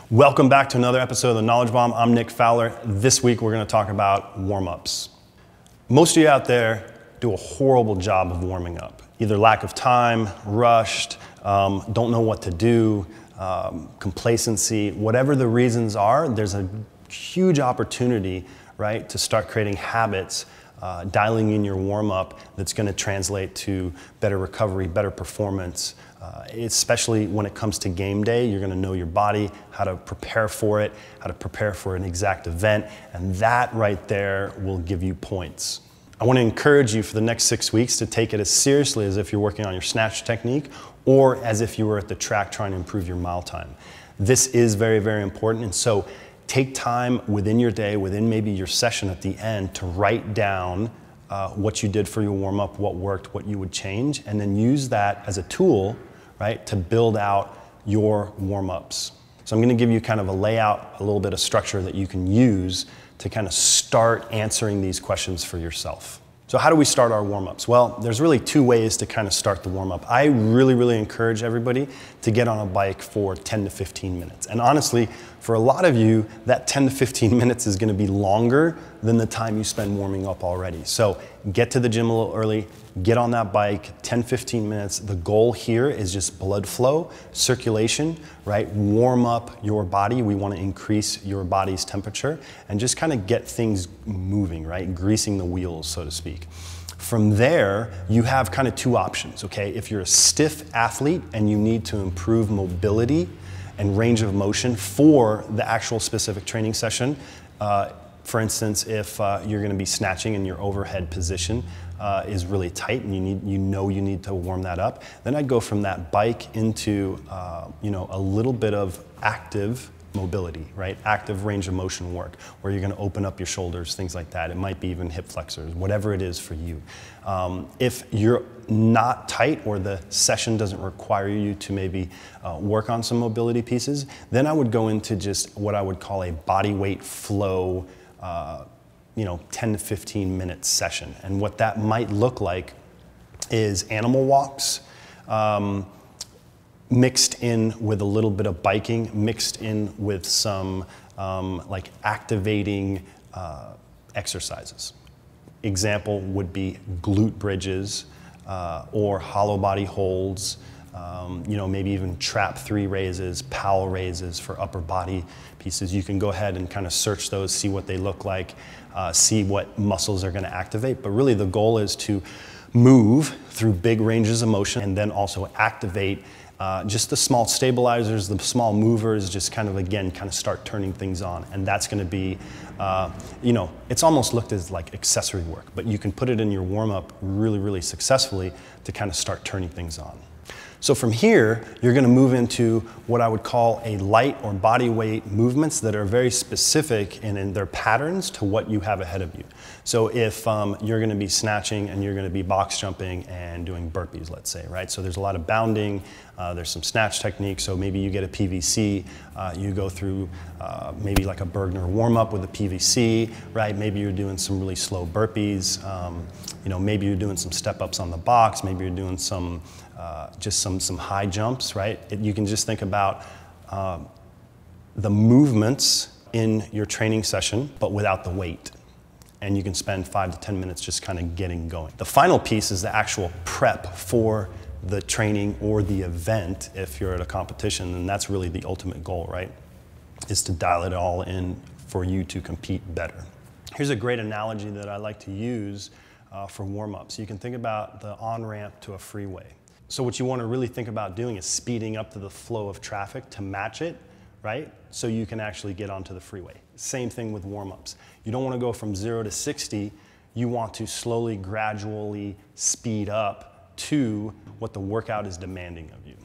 Welcome back to another episode of The Knowledge Bomb. I'm Nick Fowler. This week we're going to talk about warm-ups. Most of you out there do a horrible job of warming up. Either lack of time, rushed, don't know what to do, complacency, whatever the reasons are, there's a huge opportunity, right, to start creating habits, dialing in your warm-up that's going to translate to better recovery, better performance. Especially when it comes to game day, you're going to know your body, how to prepare for it, how to prepare for an exact event, and that right there will give you points. I want to encourage you for the next 6 weeks to take it as seriously as if you're working on your snatch technique or as if you were at the track trying to improve your mile time. This is very, very important, and so take time within your day, within maybe your session at the end, to write down what you did for your warm-up, what worked, what you would change, and then use that as a tool, right, to build out your warm-ups. So I'm going to give you kind of a layout, a little bit of structure that you can use to kind of start answering these questions for yourself. So how do we start our warm-ups? Well, there's really two ways to kind of start the warm-up. I really encourage everybody to get on a bike for 10 to 15 minutes. And honestly, for a lot of you, that 10 to 15 minutes is going to be longer than the time you spend warming up already. So get to the gym a little early, get on that bike, 10, 15 minutes. The goal here is just blood flow, circulation, right? Warm up your body. We want to increase your body's temperature and just kind of get things moving, right? Greasing the wheels, so to speak. From there, you have kind of two options, okay? If you're a stiff athlete and you need to improve mobility and range of motion for the actual specific training session, for instance, if you're going to be snatching and your overhead position is really tight and you need to warm that up, then I'd go from that bike into a little bit of active mobility, right? Active range of motion work, where you're going to open up your shoulders, things like that. It might be even hip flexors, whatever it is for you. If you're not tight or the session doesn't require you to maybe work on some mobility pieces, then I would go into just what I would call a body weight flow 10 to 15 minute session. And what that might look like is animal walks, mixed in with a little bit of biking, mixed in with some like activating exercises. Example would be glute bridges or hollow body holds, maybe even trap 3 raises, Powell raises for upper body pieces. You can go ahead and kind of search those, see what they look like, see what muscles are going to activate. But really the goal is to move through big ranges of motion and then also activate just the small stabilizers, the small movers, just kind of start turning things on. And that's going to be, it's almost looked as like accessory work, but you can put it in your warm-up really successfully to kind of start turning things on. So from here, you're going to move into what I would call a light or body weight movements that are very specific in their patterns to what you have ahead of you. So if you're going to be snatching and you're going to be box jumping and doing burpees, let's say, right? So there's a lot of bounding, there's some snatch techniques, so maybe you get a PVC, you go through maybe like a Bergner warm-up with a PVC, right? Maybe you're doing some really slow burpees, maybe you're doing some step-ups on the box, maybe you're doing some just some high jumps, right? You can just think about the movements in your training session, but without the weight. And you can spend 5 to 10 minutes just kind of getting going. The final piece is the actual prep for the training or the event if you're at a competition, and that's really the ultimate goal, right? Is to dial it all in for you to compete better. Here's a great analogy that I like to use for warm-ups. You can think about the on-ramp to a freeway. So what you want to really think about doing is speeding up to the flow of traffic to match it, right? So you can actually get onto the freeway. Same thing with warm-ups. You don't want to go from 0 to 60. You want to slowly, gradually speed up to what the workout is demanding of you.